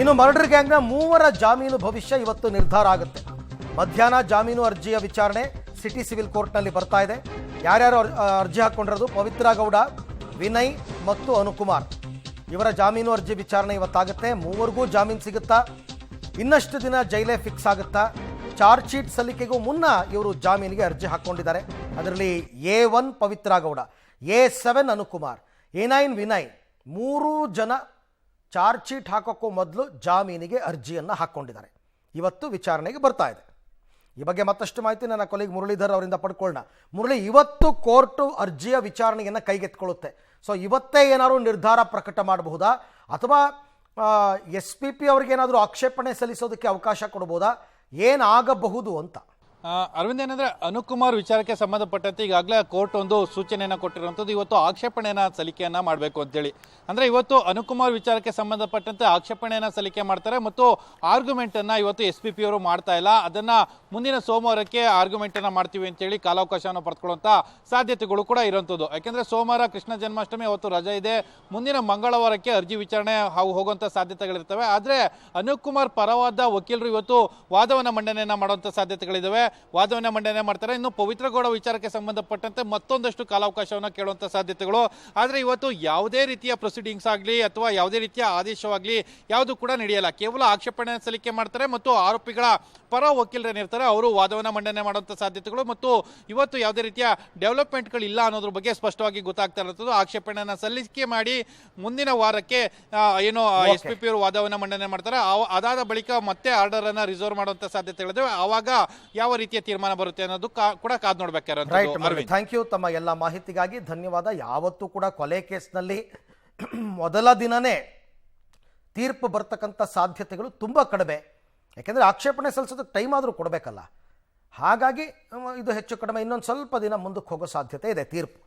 ಇನ್ನು ಮರ್ಡರ್ ಗ್ಯಾಂಗ್ನ ಮೂವರ ಜಾಮೀನು ಭವಿಷ್ಯ ಇವತ್ತು ನಿರ್ಧಾರ ಆಗುತ್ತೆ. ಮಧ್ಯಾಹ್ನ ಜಾಮೀನು ಅರ್ಜಿಯ ವಿಚಾರಣೆ ಸಿಟಿ ಸಿವಿಲ್ ಕೋರ್ಟ್ನಲ್ಲಿ ಬರ್ತಾ ಇದೆ. ಯಾರ್ಯಾರು ಅರ್ಜಿ ಹಾಕ್ಕೊಂಡಿರೋದು? ಪವಿತ್ರ ಗೌಡ, ವಿನಯ್ ಮತ್ತು ಅನುಕುಮಾರ್. ಇವರ ಜಾಮೀನು ಅರ್ಜಿ ವಿಚಾರಣೆ ಇವತ್ತಾಗುತ್ತೆ. ಮೂವರಿಗೂ ಜಾಮೀನು ಸಿಗುತ್ತಾ? ಇನ್ನಷ್ಟು ದಿನ ಜೈಲೇ ಫಿಕ್ಸ್ ಆಗುತ್ತಾ? ಚಾರ್ಜ್ ಶೀಟ್ ಸಲ್ಲಿಕೆಗೂ ಮುನ್ನ ಇವರು ಜಾಮೀನಿಗೆ ಅರ್ಜಿ ಹಾಕ್ಕೊಂಡಿದ್ದಾರೆ. ಅದರಲ್ಲಿ A1 Pavithra Gowda, A7 Anukumar, A9 Vinay, 3 ಜನ ಚಾರ್ಜ್ ಶೀಟ್ ಹಾಕೋಕ್ಕೂ ಮೊದಲು ಜಾಮೀನಿಗೆ ಅರ್ಜಿಯನ್ನು ಹಾಕ್ಕೊಂಡಿದ್ದಾರೆ. ಇವತ್ತು ವಿಚಾರಣೆಗೆ ಬರ್ತಾ ಇದೆ. ಈ ಬಗ್ಗೆ ಮತ್ತಷ್ಟು ಮಾಹಿತಿ ನನ್ನ ಕೊಲೀಗ್ ಮುರಳೀಧರ್ ಅವರಿಂದ ಪಡ್ಕೊಳ್ಳೋಣ. ಮುರಳಿ, ಇವತ್ತು ಕೋರ್ಟು ಅರ್ಜಿಯ ವಿಚಾರಣೆಯನ್ನು ಕೈಗೆತ್ಕೊಳ್ಳುತ್ತೆ. ಸೊ ಇವತ್ತೇ ಏನಾದರೂ ನಿರ್ಧಾರ ಪ್ರಕಟ ಮಾಡಬಹುದಾ, ಅಥವಾ SPP ಅವ್ರಿಗೇನಾದರೂ ಆಕ್ಷೇಪಣೆ ಸಲ್ಲಿಸೋದಕ್ಕೆ ಅವಕಾಶ ಕೊಡಬಹುದಾ? ಏನಾಗಬಹುದು ಅಂತ? ಅರವಿಂದ್, ಏನಂದ್ರೆ ಅನುಕುಮಾರ್ ವಿಚಾರಕ್ಕೆ ಸಂಬಂಧಪಟ್ಟಂತೆ ಈಗಾಗಲೇ ಕೋರ್ಟ್ ಒಂದು ಸೂಚನೆಯನ್ನು ಕೊಟ್ಟಿರುವಂಥದ್ದು, ಇವತ್ತು ಆಕ್ಷೇಪಣೆಯನ್ನು ಸಲ್ಲಿಕೆಯನ್ನ ಮಾಡಬೇಕು ಅಂತೇಳಿ. ಅಂದ್ರೆ ಇವತ್ತು ಅನುಕುಮಾರ್ ವಿಚಾರಕ್ಕೆ ಸಂಬಂಧಪಟ್ಟಂತೆ ಆಕ್ಷೇಪಣೆಯನ್ನು ಸಲ್ಲಿಕೆ ಮಾಡ್ತಾರೆ ಮತ್ತು ಆರ್ಗ್ಯುಮೆಂಟ್ ಅನ್ನ ಇವತ್ತು SPP ಅವರು ಮಾಡ್ತಾ ಇಲ್ಲ. ಅದನ್ನ ಮುಂದಿನ ಸೋಮವಾರಕ್ಕೆ ಆರ್ಗ್ಯುಮೆಂಟ್ ಅನ್ನ ಮಾಡ್ತೀವಿ ಅಂತೇಳಿ ಕಾಲಾವಕಾಶವನ್ನು ಪಡೆದುಕೊಳ್ಳುವಂತ ಸಾಧ್ಯತೆಗಳು ಕೂಡ ಇರುವಂಥದ್ದು. ಯಾಕೆಂದ್ರೆ ಸೋಮವಾರ ಕೃಷ್ಣ ಜನ್ಮಾಷ್ಟಮಿ, ಅವತ್ತು ರಜೆ ಇದೆ. ಮುಂದಿನ ಮಂಗಳವಾರಕ್ಕೆ ಅರ್ಜಿ ವಿಚಾರಣೆ ಹೋಗುವಂತ ಸಾಧ್ಯತೆಗಳಿರ್ತವೆ. ಆದ್ರೆ ಅನುಕುಮಾರ್ ಪರವಾದ ವಕೀಲರು ಇವತ್ತು ವಾದವನ್ನ ಮಂಡನೆಯನ್ನ ಮಾಡುವಂತ ಸಾಧ್ಯತೆಗಳಿದಾವೆ. ವಾದವನ್ನ ಮಂಡನೆ ಮಾಡ್ತಾರೆ. ಇನ್ನು ಪವಿತ್ರ ಗೌಡ ವಿಚಾರಕ್ಕೆ ಸಂಬಂಧಪಟ್ಟಂತೆ ಮತ್ತೊಂದಷ್ಟು ಕಾಲಾವಕಾಶವನ್ನು ಕೇಳುವಂತ ಸಾಧ್ಯತೆಗಳು. ಆದ್ರೆ ಇವತ್ತು ಯಾವುದೇ ರೀತಿಯ ಪ್ರೊಸೀಡಿಂಗ್ಸ್ ಆಗಲಿ ಅಥವಾ ಯಾವುದೇ ರೀತಿಯ ಆದೇಶವಾಗಲಿ ಯಾವುದು ಕೂಡ ನಡೆಯಲ್ಲ. ಕೇವಲ ಆಕ್ಷೇಪಣೆ ಸಲ್ಲಿಕೆ ಮಾಡ್ತಾರೆ ಮತ್ತು ಆರೋಪಿಗಳ ಪರ ವಕೀಲರೇನಿರ್ತಾರೆ ಅವರು ವಾದವನ್ನ ಮಂಡನೆ ಮಾಡುವಂತ ಸಾಧ್ಯತೆಗಳು. ಮತ್ತು ಇವತ್ತು ಯಾವುದೇ ರೀತಿಯ ಡೆವಲಪ್ಮೆಂಟ್ಗಳು ಇಲ್ಲ ಅನ್ನೋದ್ರ ಬಗ್ಗೆ ಸ್ಪಷ್ಟವಾಗಿ ಗೊತ್ತಾಗ್ತಾ ಇರುತ್ತದೆ. ಆಕ್ಷೇಪಣೆಯನ್ನ ಸಲ್ಲಿಕೆ ಮಾಡಿ ಮುಂದಿನ ವಾರಕ್ಕೆ ಏನು SPP ಅವರು ವಾದವನ್ನ ಮಂಡನೆ ಮಾಡ್ತಾರೆ. ಅದಾದ ಬಳಿಕ ಮತ್ತೆ ಆರ್ಡರ್ ಅನ್ನ ರಿಸರ್ವ್ ಮಾಡುವಂತ ಸಾಧ್ಯತೆಗಳಿದಾವೆ. ಆವಾಗ ಯಾವ ರೀತಿಯ ತೀರ್ಮಾನ ಬರುತ್ತೆ ಅನ್ನೋದು ಕೂಡ ಕಾದ್ ನೋಡ್ಬೇಕಾದ್ರೆ. ಥ್ಯಾಂಕ್ ಯು ತಮ್ಮ ಎಲ್ಲ ಮಾಹಿತಿಗಾಗಿ, ಧನ್ಯವಾದ. ಯಾವತ್ತೂ ಕೂಡ ಕೊಲೆ ಕೇಸ್ನಲ್ಲಿ ಮೊದಲ ದಿನನೇ ತೀರ್ಪು ಬರ್ತಕ್ಕಂಥ ಸಾಧ್ಯತೆಗಳು ತುಂಬ ಕಡಿಮೆ. ಯಾಕೆಂದರೆ ಆಕ್ಷೇಪಣೆ ಸಲ್ಲಿಸೋದಕ್ಕೆ ಟೈಮ್ ಆದರೂ ಕೊಡಬೇಕಲ್ಲ. ಹಾಗಾಗಿ ಇದು ಹೆಚ್ಚು ಕಡಿಮೆ ಇನ್ನೊಂದು ಸ್ವಲ್ಪ ದಿನ ಮುಂದಕ್ಕೆ ಹೋಗೋ ಸಾಧ್ಯತೆ ಇದೆ ತೀರ್ಪು.